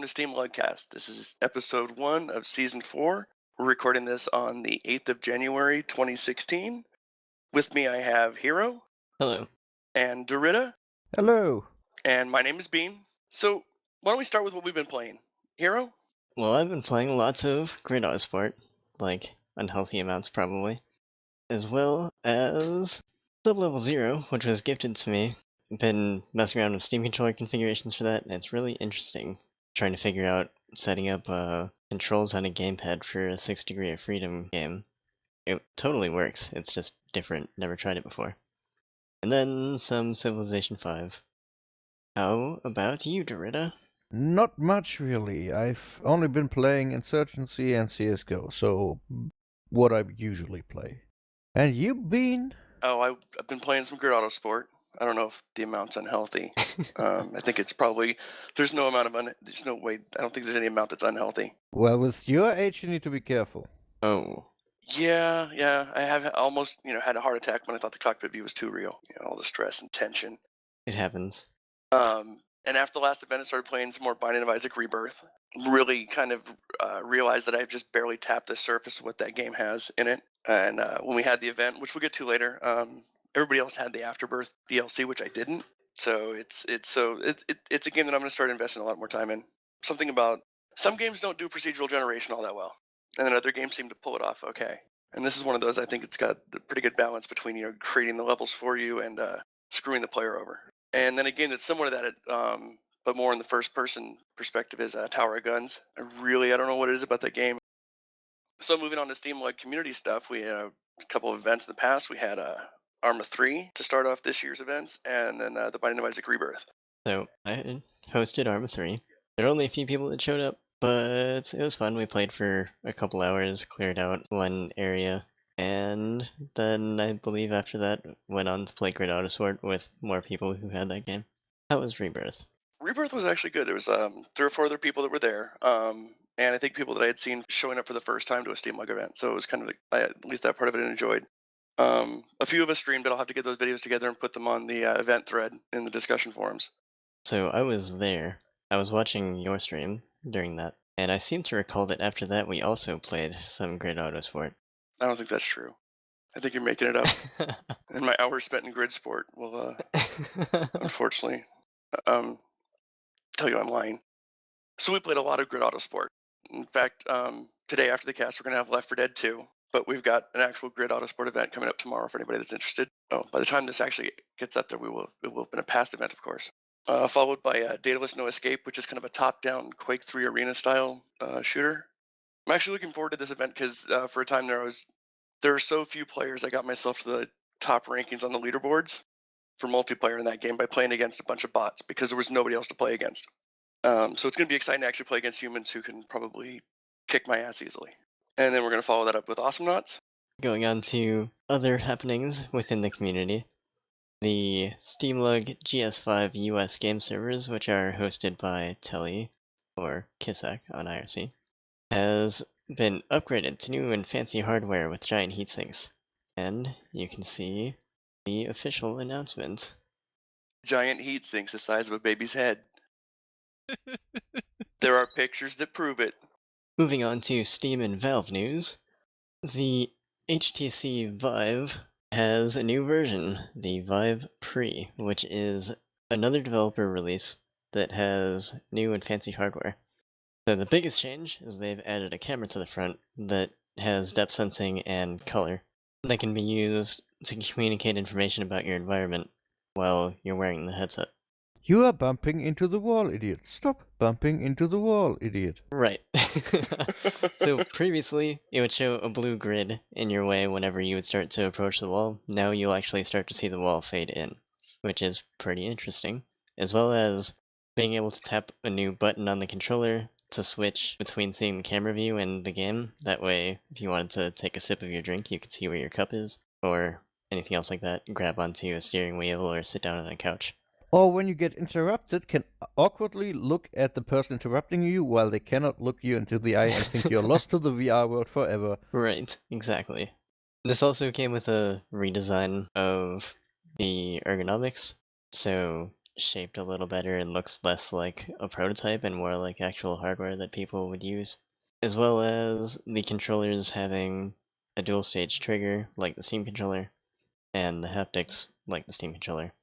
to SteamLUG Cast. This is episode 1 of season 4. We're recording this on the 8th of January 2016. With me, I have Hero Hello. and Dorita, Hello. and my name is Bean. So, why don't we start with what we've been playing? Hero? Well, I've been playing lots of Grid Autosport, like unhealthy amounts probably, as well as Sub-Level 0, which was gifted to me. I've been messing around with Steam controller configurations for that, and it's really interesting trying to figure out setting up controls on a gamepad for a 6 Degree of Freedom game. It totally works, it's just different, never tried it before. And then some Civilization 5. How about you, Dorita? Not much, really. I've only been playing Insurgency and CSGO, so what I usually play. And you been? Oh, I've been playing some Grid Autosport. I don't know if the amount's unhealthy. I think it's probably, there's no way, I don't think there's any amount that's unhealthy. Well, with your age, you need to be careful. Oh. Yeah, I have almost, had a heart attack when I thought the cockpit view was too real. All the stress and tension. It happens. And after the last event, I started playing some more Binding of Isaac Rebirth. Really kind of realized that I've just barely tapped the surface of what that game has in it. And when we had the event, which we'll get to later, everybody else had the Afterbirth DLC, which I didn't. So it's a game that I'm going to start investing a lot more time in. Something about some games don't do procedural generation all that well, and then other games seem to pull it off okay. And this is one of those. I think it's got a pretty good balance between creating the levels for you and screwing the player over. And then a game that's similar to that, but more in the first-person perspective, is Tower of Guns. I don't know what it is about that game. So moving on to SteamLUG community stuff, we had a couple of events in the past. We had Arma 3 to start off this year's events, and then the Binding of Isaac Rebirth. So, I hosted Arma 3. There were only a few people that showed up, but it was fun. We played for a couple hours, cleared out one area, and then I believe after that went on to play Grid Autosport with more people who had that game. How was Rebirth? Rebirth was actually good. There was 3 or 4 other people that were there, and I think people that I had seen showing up for the first time to a SteamLUG event. So it was kind of at least that part of it I enjoyed. A few of us streamed it. I'll have to get those videos together and put them on the event thread in the discussion forums. So I was there. I was watching your stream during that, and I seem to recall that after that we also played some Grid Autosport. I don't think that's true. I think you're making it up. And my hours spent in grid sport will, unfortunately, tell you I'm lying. So we played a lot of Grid Autosport. In fact, today after the cast, we're going to have Left 4 Dead 2, but we've got an actual Grid Autosport event coming up tomorrow for anybody that's interested. Oh, by the time this actually gets up there, it will have been a past event, of course. Followed by Dataless No Escape, which is kind of a top-down Quake 3 arena style shooter. I'm actually looking forward to this event because for a time there are so few players. I got myself to the top rankings on the leaderboards for multiplayer in that game by playing against a bunch of bots because there was nobody else to play against. So it's going to be exciting to actually play against humans who can probably kick my ass easily. And then we're going to follow that up with Awesome Knots. Going on to other happenings within the community. The SteamLUG GS5 US game servers, which are hosted by Telly, or Kissack on IRC, has been upgraded to new and fancy hardware with giant heatsinks. And you can see the official announcement. Giant heat sinks the size of a baby's head. There are pictures that prove it. Moving on to Steam and Valve news, the HTC Vive has a new version, the Vive Pre, which is another developer release that has new and fancy hardware. So the biggest change is they've added a camera to the front that has depth sensing and color that can be used to communicate information about your environment while you're wearing the headset. You are bumping into the wall, idiot. Stop bumping into the wall, idiot. Right. So previously, it would show a blue grid in your way whenever you would start to approach the wall. Now you'll actually start to see the wall fade in, which is pretty interesting, as well as being able to tap a new button on the controller to switch between seeing the camera view and the game. That way, if you wanted to take a sip of your drink, you could see where your cup is, or anything else like that, grab onto a steering wheel or sit down on a couch. Or when you get interrupted, can awkwardly look at the person interrupting you while they cannot look you into the eye and think you're lost to the VR world forever. Right, exactly. This also came with a redesign of the ergonomics, so shaped a little better and looks less like a prototype and more like actual hardware that people would use. As well as the controllers having a dual stage trigger like the Steam controller, and the haptics like the Steam controller.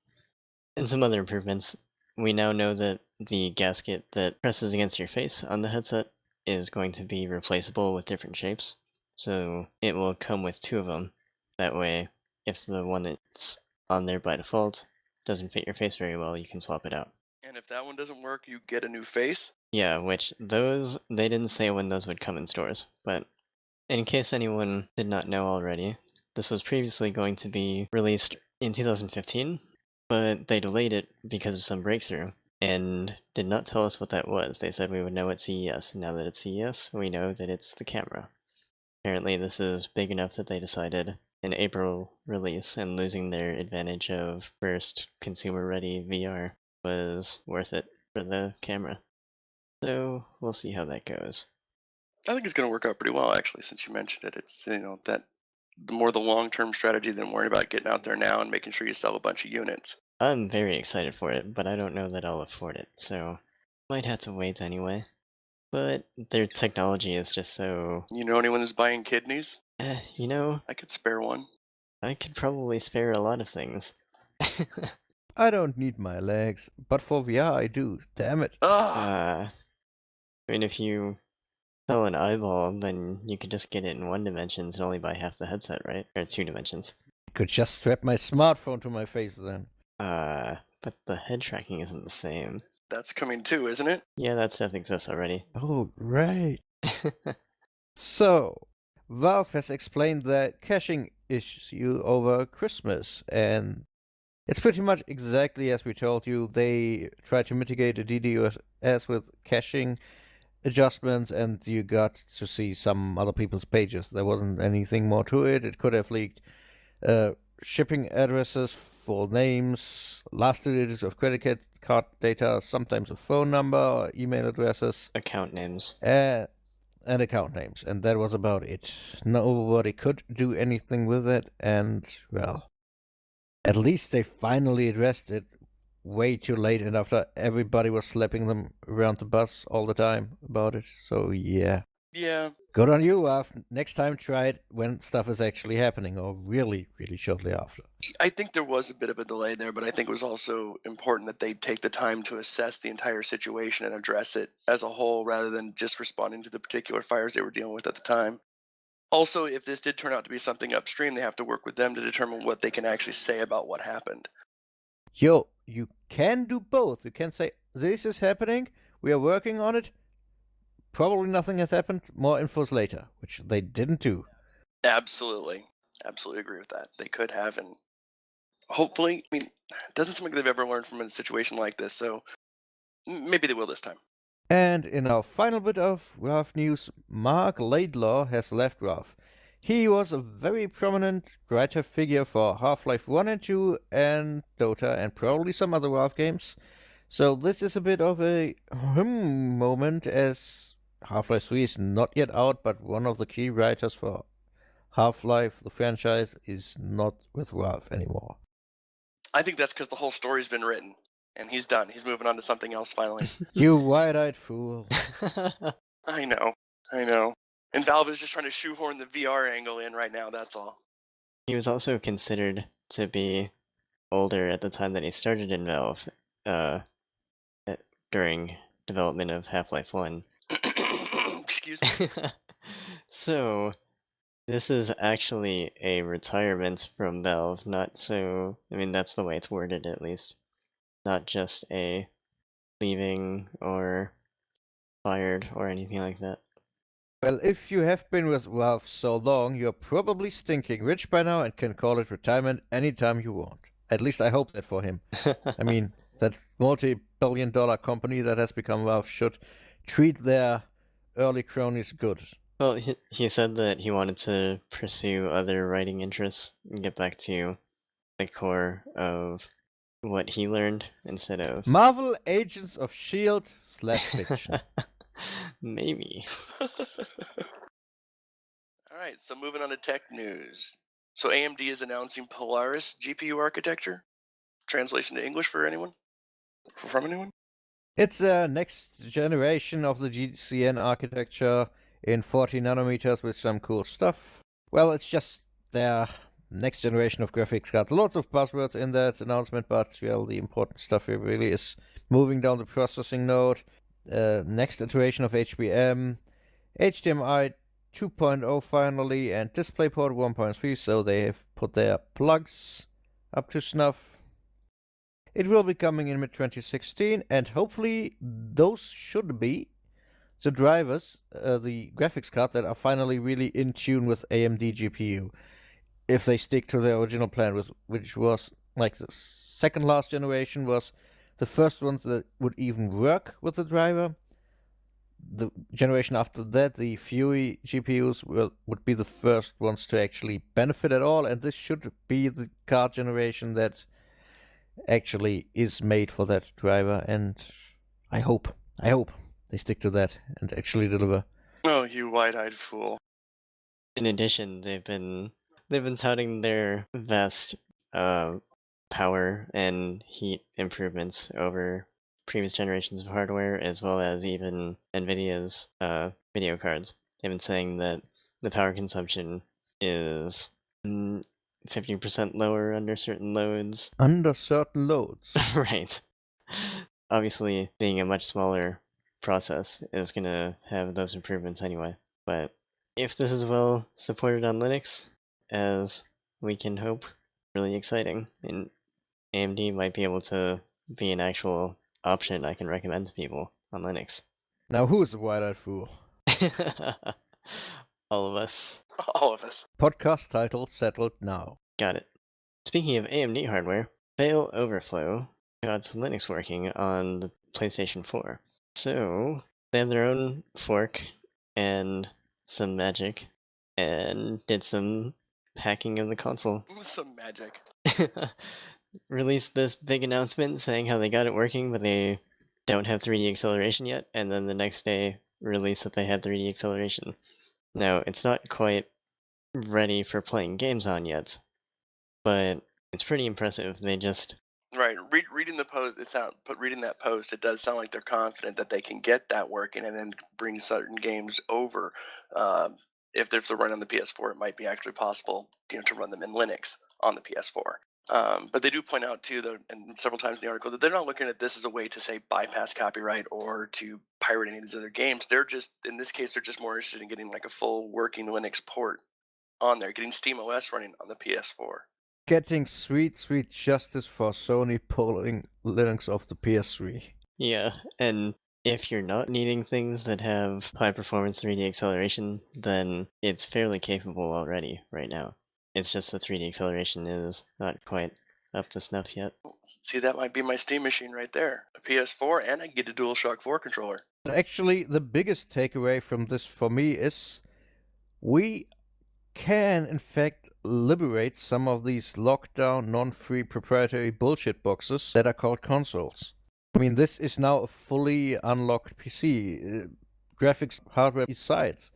And some other improvements. We now know that the gasket that presses against your face on the headset is going to be replaceable with different shapes. So it will come with 2 of them. That way, if the one that's on there by default doesn't fit your face very well, you can swap it out. And if that one doesn't work, you get a new face. Yeah, which those, they didn't say when those would come in stores, but in case anyone did not know already, this was previously going to be released in 2015, but they delayed it because of some breakthrough and did not tell us what that was. They said we would know at CES. Now that it's CES, we know that it's the camera. Apparently this is big enough that they decided an April release, and losing their advantage of first consumer-ready VR was worth it for the camera. So we'll see how that goes. I think it's going to work out pretty well, actually, since you mentioned it. It's, that the more the long-term strategy than worrying about getting out there now and making sure you sell a bunch of units. I'm very excited for it, but I don't know that I'll afford it, so might have to wait anyway. But their technology is just so... You know anyone who's buying kidneys? You know, I could spare one. I could probably spare a lot of things. I don't need my legs, but for VR I do. Damn it. Ah, I mean, if you sell an eyeball, then you could just get it in 1 dimension and only buy half the headset, right? Or 2 dimensions. I could just strap my smartphone to my face then. But the head tracking isn't the same. that's coming too, isn't it? Yeah, that stuff exists already. Oh, right. So, Valve has explained their caching issue over Christmas, and it's pretty much exactly as we told you. They tried to mitigate the DDoS with caching adjustments, and you got to see some other people's pages. There wasn't anything more to it. It could have leaked shipping addresses, full names, last 2 digits of credit card data, sometimes a phone number or email addresses. Account names. And account names, and that was about it. Nobody could do anything with it, and, well, at least they finally addressed it way too late, and after everybody was slapping them around the bus all the time about it. So, yeah. Yeah. Good on you, Af. Next time, try it when stuff is actually happening, or really, really shortly after. I think there was a bit of a delay there, but I think it was also important that they take the time to assess the entire situation and address it as a whole rather than just responding to the particular fires they were dealing with at the time. Also, if this did turn out to be something upstream, they have to work with them to determine what they can actually say about what happened. Yo, you can do both. You can say, this is happening, we are working on it, probably nothing has happened, more infos later, which they didn't do. Absolutely. Absolutely agree with that. They could have, and hopefully, I mean, it doesn't seem like they've ever learned from a situation like this, so maybe they will this time. And in our final bit of Valve news, Mark Laidlaw has left Valve. He was a very prominent writer figure for Half-Life 1 and 2 and Dota and probably some other Valve games. So this is a bit of a moment, as Half-Life 3 is not yet out, but one of the key writers for Half-Life, the franchise, is not with Valve anymore. I think that's because the whole story's been written, and he's done. He's moving on to something else finally. You wide-eyed fool. I know. And Valve is just trying to shoehorn the VR angle in right now, that's all. He was also considered to be older at the time that he started in Valve, during development of Half-Life 1. Excuse me. So, this is actually a retirement from Valve, not so... I mean, that's the way it's worded, at least. Not just a leaving or fired or anything like that. Well, if you have been with Valve so long, you're probably stinking rich by now and can call it retirement anytime you want. At least I hope that for him. I mean, that multi-billion-dollar company that has become Valve should treat their early cronies good. Well, he said that he wanted to pursue other writing interests and get back to the core of what he learned instead of... Marvel Agents of S.H.I.E.L.D. / fiction. Maybe. Alright, so moving on to tech news. So AMD is announcing Polaris GPU architecture. Translation to English for anyone? From anyone? It's a next generation of the GCN architecture in 40 nanometers with some cool stuff. Well, it's just their next generation of graphics cards. Lots of buzzwords in that announcement, but well, the important stuff here really is moving down the processing node, next iteration of HBM, HDMI 2.0 finally, and DisplayPort 1.3, so they have put their plugs up to snuff. It will be coming in mid 2016, and hopefully those should be the drivers, the graphics card that are finally really in tune with AMD GPU. If they stick to their original plan, which was like the second last generation was the first ones that would even work with the driver. The generation after that, the Fury GPUs would be the first ones to actually benefit at all, and this should be the card generation that actually is made for that driver, and I hope they stick to that and actually deliver. Oh, you wide-eyed fool. In addition, they've been touting their vast power and heat improvements over previous generations of hardware, as well as even NVIDIA's video cards. They've been saying that the power consumption is 50% lower under certain loads. Under certain loads. Right. Obviously, being a much smaller process is going to have those improvements anyway. But if this is well supported on Linux, as we can hope, really exciting. And AMD might be able to be an actual option I can recommend to people on Linux. Now who's the wide-eyed fool? All of us. All of us. Podcast title settled now. Got it. Speaking of AMD hardware, Fail Overflow got Linux working on the PlayStation 4. So they have their own fork and some magic and did some hacking of the console. Some magic. Released this big announcement saying how they got it working, but they don't have 3D acceleration yet, and then the next day released that they had 3D acceleration. Now, it's not quite ready for playing games on yet, but it's pretty impressive. They just... Right. Reading the post, reading that post, it does sound like they're confident that they can get that working and then bring certain games over. If they're running on the PS4, it might be actually possible, to run them in Linux on the PS4. But they do point out too, though, and several times in the article, that they're not looking at this as a way to say bypass copyright or to pirate any of these other games. They're just, in this case, they're just more interested in getting like a full working Linux port on there, getting SteamOS running on the PS4. Getting sweet justice for Sony pulling Linux off the PS3. Yeah, and if you're not needing things that have high performance 3D acceleration, then it's fairly capable already right now. It's just the 3D acceleration is not quite up to snuff yet. See, that might be my Steam machine right there. A PS4, and I get a DualShock 4 controller. Actually, the biggest takeaway from this for me is we can, in fact, liberate some of these lockdown, non-free proprietary bullshit boxes that are called consoles. I mean, this is now a fully unlocked PC. Graphics hardware besides.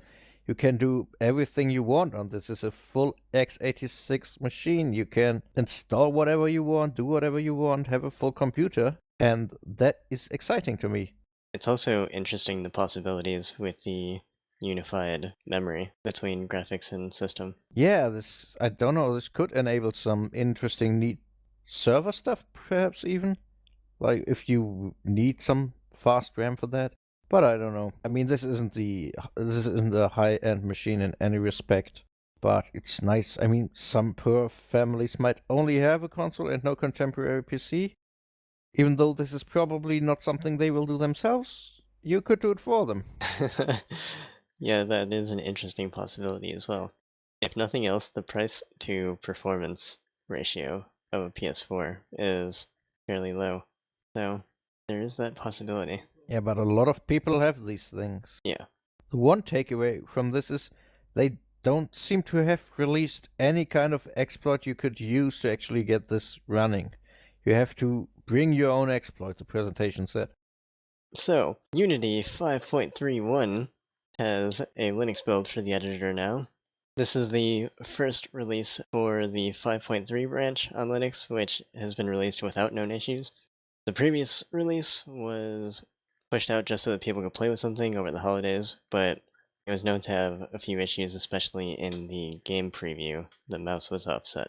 You can do everything you want on this. It's a full x86 machine. You can install whatever you want, do whatever you want, have a full computer. And that is exciting to me. It's also interesting the possibilities with the unified memory between graphics and system. Yeah, I don't know, this could enable some interesting, neat server stuff, perhaps even. Like, if you need some fast RAM for that. But I don't know. I mean, this isn't a high-end machine in any respect. But it's nice. I mean, some poor families might only have a console and no contemporary PC. Even though this is probably not something they will do themselves, you could do it for them. Yeah, that is an interesting possibility as well. If nothing else, the price to performance ratio of a PS4 is fairly low. So there is that possibility. Yeah, but a lot of people have these things. Yeah. The one takeaway from this is they don't seem to have released any kind of exploit you could use to actually get this running. You have to bring your own exploit, the presentation said. So, Unity 5.31 has a Linux build for the editor now. This is the first release for the 5.3 branch on Linux, which has been released without known issues. The previous release was pushed out just so that people could play with something over the holidays, but it was known to have a few issues, especially in the game preview. The mouse was offset.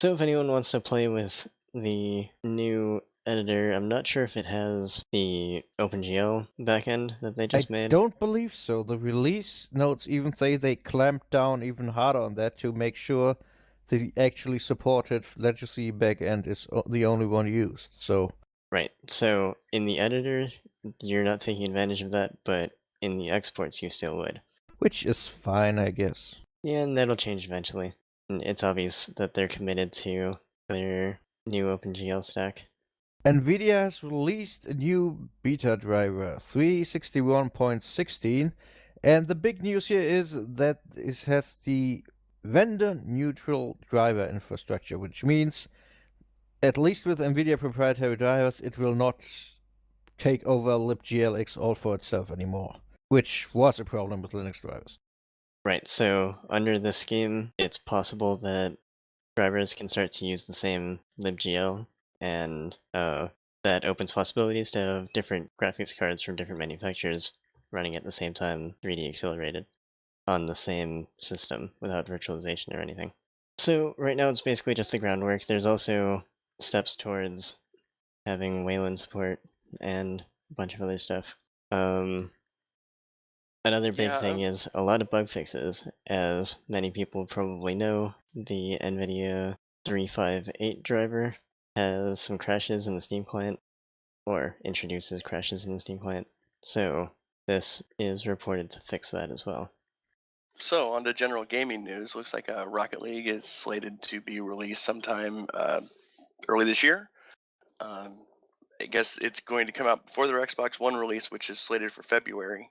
So if anyone wants to play with the new editor, I'm not sure if it has the OpenGL backend that they just I made. don't believe so. The release notes even say they clamped down even harder on that to make sure the actually supported legacy backend is the only one used. So Right, so in the editor, you're not taking advantage of that, but in the exports, you still would. which is fine, I guess. Yeah, and that'll change eventually. And it's obvious that they're committed to their new OpenGL stack. NVIDIA has released a new beta driver, 361.16, and the big news here is that it has the vendor-neutral driver infrastructure, which means, at least with NVIDIA proprietary drivers, it will not take over libglx all for itself anymore, which was a problem with Linux drivers. Right, so under this scheme, it's possible that drivers can start to use the same libgl, and that opens possibilities to have different graphics cards from different manufacturers running at the same time, 3D accelerated, on the same system without virtualization or anything. So right now it's basically just the groundwork. There's also steps towards having Wayland support and a bunch of other stuff. Another big thing is a lot of bug fixes. As many people probably know, the NVIDIA 358 driver has some crashes in the Steam client, or introduces crashes in the Steam client. So this is reported to fix that as well. So, on to general gaming news. Looks like Rocket League is slated to be released sometime early this year. I guess it's going to come out before their Xbox One release, which is slated for February.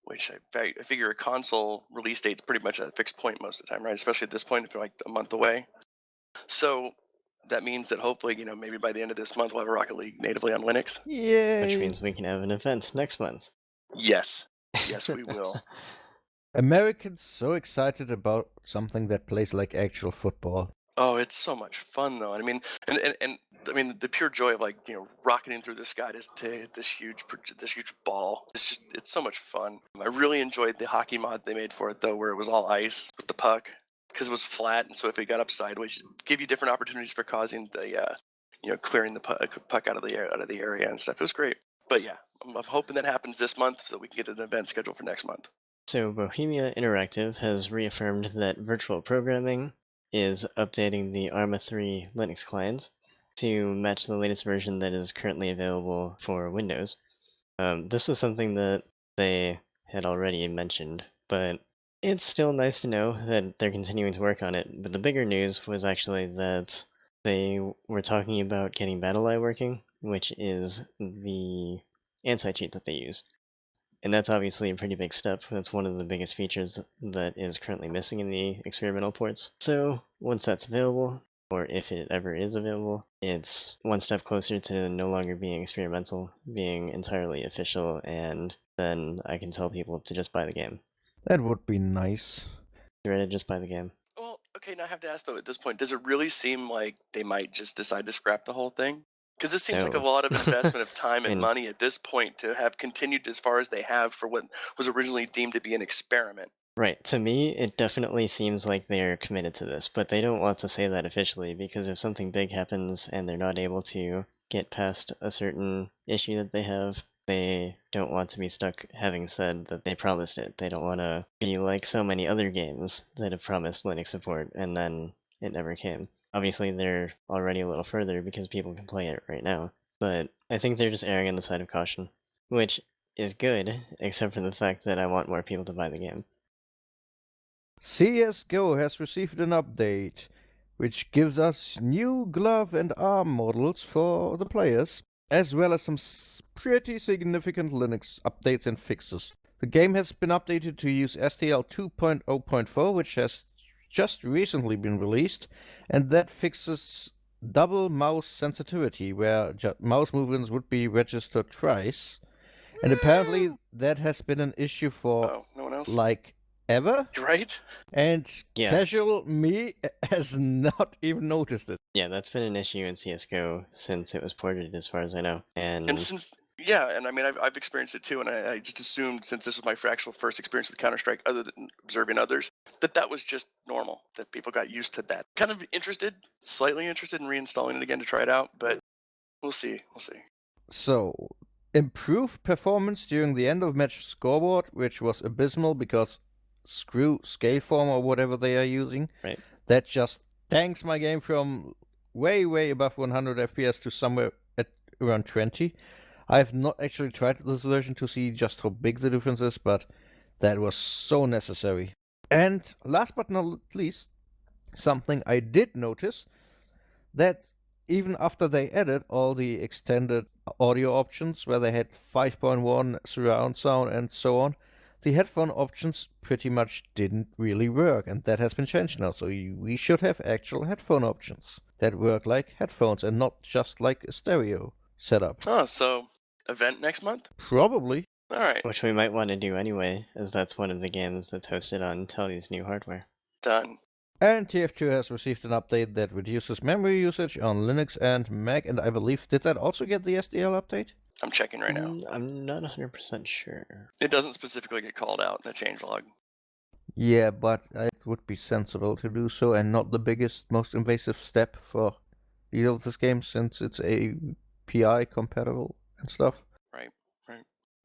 Which I figure a console release date is pretty much a fixed point most of the time, right? Especially at this point, if you're like a month away. So that means that hopefully, maybe by the end of this month, we'll have a Rocket League natively on Linux. Yay! Which means we can have an event next month. Yes. Yes, we will. Americans so excited about something that plays like actual football. Oh, it's so much fun though. I mean, and I mean the pure joy of rocketing through the sky to hit this huge ball. It's so much fun. I really enjoyed the hockey mod they made for it though, where it was all ice with the puck because it was flat, and so if it got up sideways, it give you different opportunities for causing the clearing the puck out of the area and stuff. It was great. But yeah, I'm hoping that happens this month so we can get an event scheduled for next month. So Bohemia Interactive has reaffirmed that virtual programming is updating the Arma 3 Linux client to match the latest version that is currently available for Windows. This was something that they had already mentioned, but it's still nice to know that they're continuing to work on it. But the bigger news was actually that they were talking about getting BattleEye working, which is the anti-cheat that they use. And that's obviously a pretty big step. That's one of the biggest features that is currently missing in the experimental ports. So once that's available, or if it ever is available, it's one step closer to no longer being experimental, being entirely official, and then I can tell people to just buy the game. That would be nice. You're ready to just buy the game. Well, okay, now I have to ask though, at this point, does it really seem like they might just decide to scrap the whole thing? Because this seems like a No. lot of investment of time and And- money at this point to have continued as far as they have for what was originally deemed to be an experiment. Right, to me, it definitely seems like they're committed to this, but they don't want to say that officially, because if something big happens and they're not able to get past a certain issue that they have, they don't want to be stuck having said that they promised it. They don't want to be like so many other games that have promised Linux support and then it never came. Obviously, they're already a little further because people can play it right now, but I think they're just erring on the side of caution, which is good, except for the fact that I want more people to buy the game. CSGO has received an update, which gives us new glove and arm models for the players, as well as some pretty significant Linux updates and fixes. The game has been updated to use STL 2.0.4, which has just recently been released, and that fixes double mouse sensitivity, where mouse movements would be registered twice. And apparently that has been an issue for Oh, no one else? like ever, Right? and Yeah. casual me has not even noticed it. Yeah, that's been an issue in CS:GO since it was ported, as far as I know. And And since and I mean I've experienced it too, and I just assumed since this was my actual first experience with Counter Strike, other than observing others, that was just normal, that people got used to that. Kind of slightly interested in reinstalling it again to try it out, but we'll see. We'll see. So, improved performance during the end of match scoreboard, which was abysmal because screw Scaleform or whatever they are using. right. That just tanks my game from way, way above 100 FPS to somewhere at around 20. I've not actually tried this version to see just how big the difference is, but that was so necessary. And last but not least, something I did notice, that even after they added all the extended audio options where they had 5.1 surround sound and so on, the headphone options pretty much didn't really work, and that has been changed now. So we should have actual headphone options that work like headphones and not just like a stereo setup. Oh, so event next month? Probably. All right, Which we might want to do anyway, as that's one of the games that's hosted on Telly's new hardware. done. And TF2 has received an update that reduces memory usage on Linux and Mac, and I believe, did that also get the SDL update? I'm checking right now. I'm not 100% sure. It doesn't specifically get called out in the changelog. Yeah, but it would be sensible to do so, and not the biggest, most invasive step for either of this game, since it's API compatible and stuff. Right.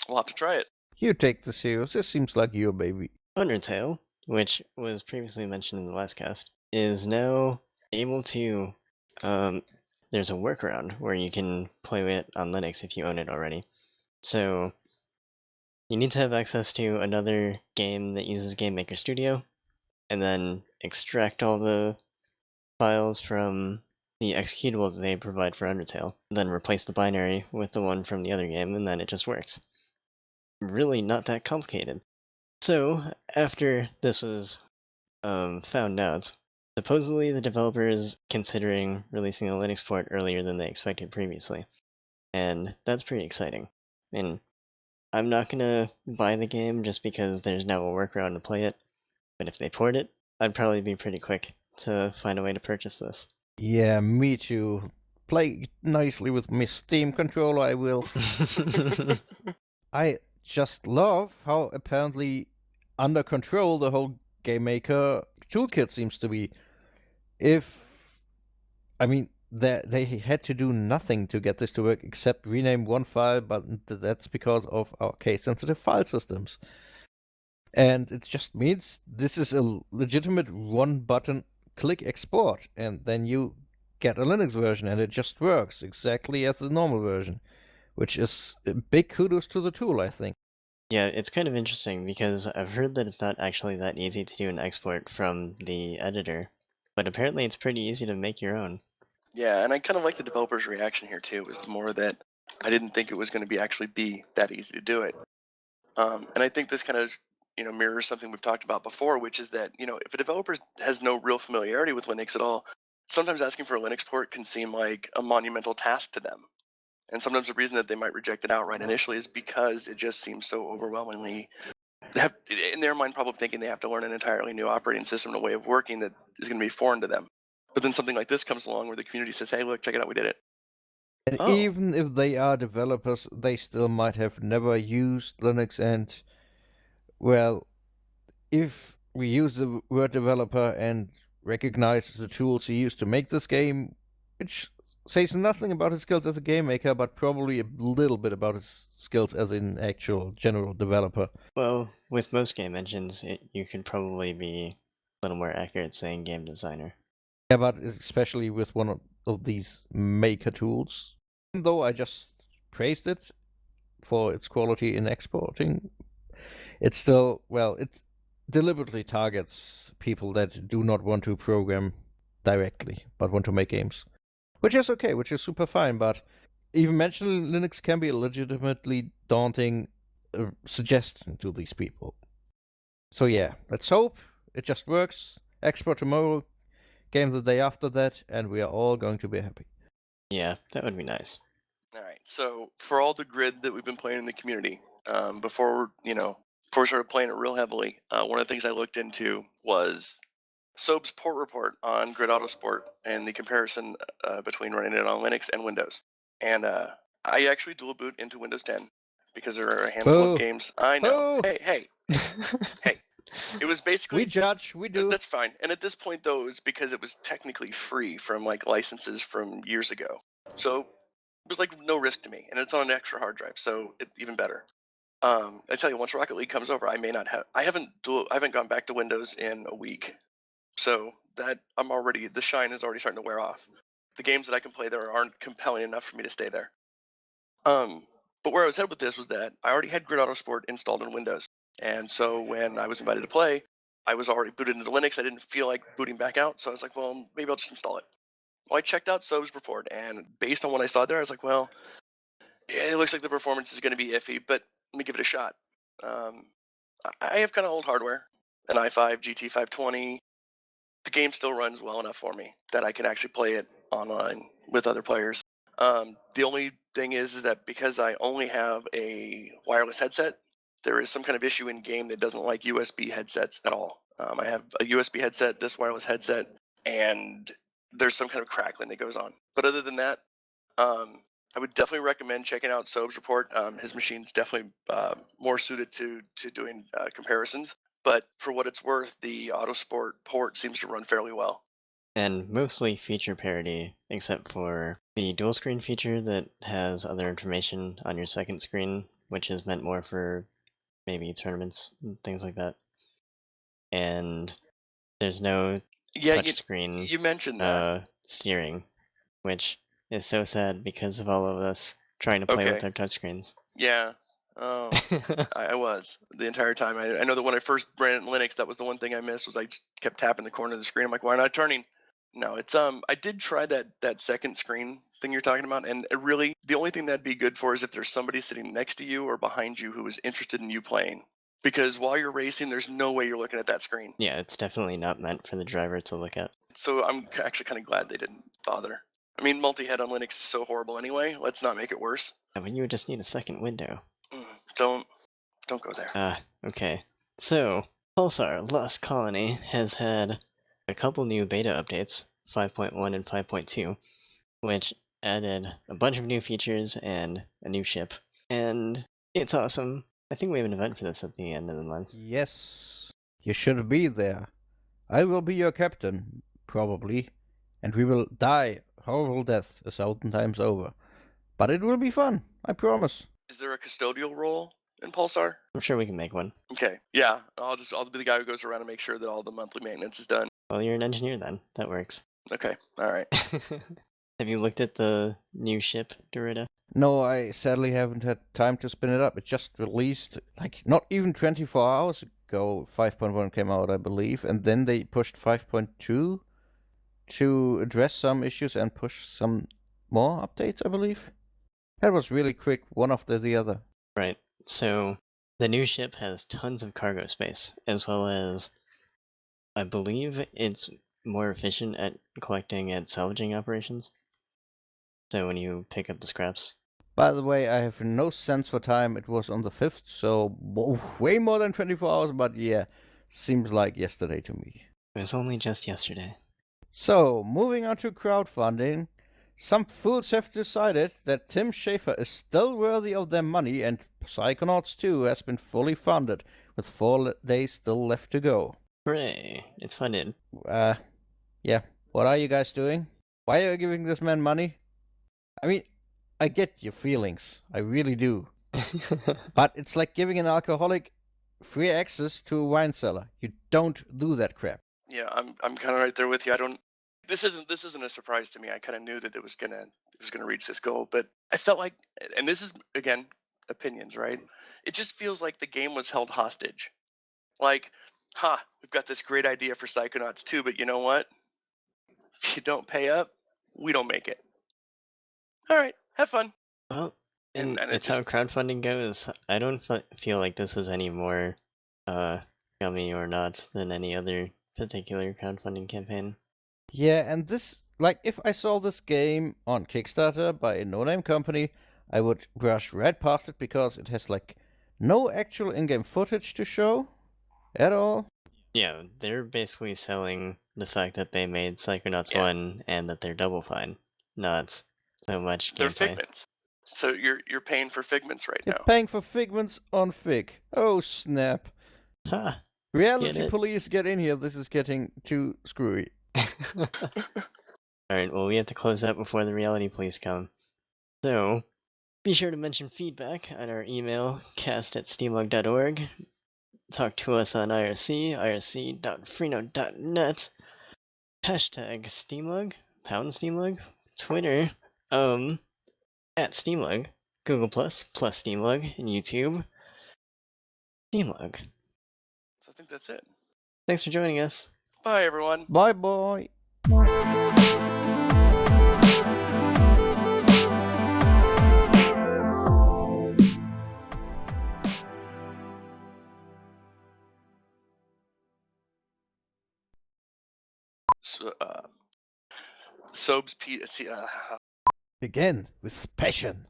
We'll have to try it. You take this serious. This seems like your baby. Undertale, which was previously mentioned in the last cast, is now able to. There's a workaround where you can play it on Linux if you own it already. So you need to have access to another game that uses GameMaker Studio, and then extract all the files from the executable that they provide for Undertale, then replace the binary with the one from the other game, and then it just works. Really not that complicated. So, after this was found out, supposedly the developer is considering releasing a Linux port earlier than they expected previously. And that's pretty exciting. And I'm not gonna buy the game just because there's now a workaround to play it, but if they port it, I'd probably be pretty quick to find a way to purchase this. Yeah, me too. Play nicely with my Steam controller, I will. I just love how apparently under control the whole GameMaker toolkit seems to be. They had to do nothing to get this to work except rename one file, but that's because of our case-sensitive file systems. And it just means this is a legitimate one-button click export, and then you get a Linux version, and it just works exactly as the normal version, which is a big kudos to the tool, I think. Yeah, it's kind of interesting because I've heard that it's not actually that easy to do an export from the editor, but apparently it's pretty easy to make your own. Yeah, and I kind of like the developer's reaction here too. It was more that I didn't think it was going to be that easy to do it. And I think this kind of mirrors something we've talked about before, which is that if a developer has no real familiarity with Linux at all, sometimes asking for a Linux port can seem like a monumental task to them. And sometimes the reason that they might reject it outright initially is because it just seems so overwhelmingly. They have, in their mind, probably thinking they have to learn an entirely new operating system and a way of working that is going to be foreign to them. But then something like this comes along where the community says, "Hey, look, check it out, we did it." And Oh. even if they are developers, they still might have never used Linux. And, well, if we use the word developer and recognize the tools he used to make this game, which says nothing about his skills as a game maker, but probably a little bit about his skills as an actual general developer. Well, with most game engines, you could probably be a little more accurate saying game designer. Yeah, but especially with one of these maker tools. Even though I just praised it for its quality in exporting, it's still, well, it deliberately targets people that do not want to program directly, but want to make games. Which is okay, which is super fine, but even mentioning Linux can be a legitimately daunting suggestion to these people. So yeah, let's hope it just works. Export tomorrow, game the day after that, and we are all going to be happy. Yeah, that would be nice. All right. So for all the grid that we've been playing in the community, before before I started playing it real heavily, one of the things I looked into was Soap's port report on Grid Autosport and the comparison between running it on Linux and Windows. And I actually dual boot into Windows 10 because there are a handful of Boo! games. I know. Boo! Hey. It was basically We judge, we do. that's fine. And at this point, though, it was because it was technically free from like licenses from years ago. So it was like no risk to me, and it's on an extra hard drive, so even better. I tell you, once Rocket League comes over, I may not have. I haven't gone back to Windows in a week, so that the shine is already starting to wear off. The games that I can play there aren't compelling enough for me to stay there. But where I was headed with this was that I already had Grid Autosport installed in Windows, and so when I was invited to play, I was already booted into Linux. I didn't feel like booting back out, so I was like, well, maybe I'll just install it. Well, I checked out Sobe's report, and based on what I saw there, I was like, well, it looks like the performance is going to be iffy, but let me give it a shot. I have kind of old hardware, an i5 GT520. The game still runs well enough for me that I can actually play it online with other players. The only thing is that because I only have a wireless headset, there is some kind of issue in game that doesn't like USB headsets at all. I have a USB headset, this wireless headset, and there's some kind of crackling that goes on. But other than that, I would definitely recommend checking out Sobe's report. His machine's definitely more suited to doing comparisons. But for what it's worth, the Autosport port seems to run fairly well. And mostly feature parity, except for the dual screen feature that has other information on your second screen, which is meant more for maybe tournaments and things like that. And there's no touchscreen You mentioned that. steering, which is so sad because of all of us trying to play with our touchscreens. Yeah. Oh, I was the entire time. I know that when I first ran Linux, that was the one thing I missed was I just kept tapping the corner of the screen. I'm like, why not turning? No, it's I did try that second screen thing you're talking about, and it really the only thing that'd be good for is if there's somebody sitting next to you or behind you who is interested in you playing. Because while you're racing, there's no way you're looking at that screen. Yeah, it's definitely not meant for the driver to look at. So I'm actually kind of glad they didn't bother. I mean, multi-head on Linux is so horrible anyway. Let's not make it worse. Yeah, but you would just need a second window. Don't go there. Okay. So, Pulsar Lost Colony has had a couple new beta updates, 5.1 and 5.2, which added a bunch of new features and a new ship. And it's awesome. I think we have an event for this at the end of the month. Yes, you should be there. I will be your captain, probably, and we will die horrible death 1,000 times over. But it will be fun, I promise. Is there a custodial role in Pulsar? I'm sure we can make one. Okay. Yeah, I'll be the guy who goes around and make sure that all the monthly maintenance is done. Well, you're an engineer then. That works. Okay. All right. Have you looked at the new ship, Dorita? No, I sadly haven't had time to spin it up. It just released, like, not even 24 hours ago. 5.1 came out, I believe, and then they pushed 5.2 to address some issues and push some more updates, I believe. That was really quick, one after the other. Right. So, the new ship has tons of cargo space, as well as, I believe it's more efficient at collecting and salvaging operations. So when you pick up the scraps. By the way, I have no sense for time. It was on the 5th, so way more than 24 hours, but yeah, seems like yesterday to me. It was only just yesterday. So, moving on to crowdfunding, some fools have decided that Tim Schafer is still worthy of their money, and Psychonauts 2 has been fully funded, with 4 days still left to go. Hooray, it's funded. Yeah, what are you guys doing? Why are you giving this man money? I mean, I get your feelings, I really do. But it's like giving an alcoholic free access to a wine cellar. You don't do that crap. Yeah, I'm kind of right there with you. This isn't a surprise to me. I kind of knew that it was gonna reach this goal, but I felt like, and this is again opinions, right? It just feels like the game was held hostage. Like, we've got this great idea for Psychonauts 2, but you know what? If you don't pay up, we don't make it. All right, have fun. Well, and it's how crowdfunding goes. I don't feel like this was any more gummy or not than any other particular crowdfunding campaign. Yeah, and this, like, if I saw this game on Kickstarter by a no-name company, I would brush right past it because it has, like, No actual in-game footage to show at all. Yeah, they're basically selling the fact that they made Psychonauts Yeah. 1 and that they're Double Fine, not so much They're gameplay. figments. So you're paying for figments right You're now. paying for figments on Fig. Oh snap. Ha! Reality it? police, get in here. This is getting too screwy. Alright, well, we have to close up before the reality police come. So, be sure to mention feedback at our email, cast@steamlug.org. Talk to us on IRC, irc.freenode.net. Hashtag SteamLUG, #SteamLUG, Twitter, at SteamLUG, Google+, plus SteamLUG, and YouTube. SteamLUG. So I think that's it. Thanks for joining us. Bye, everyone. Bye bye. So, Sobes Begin with passion.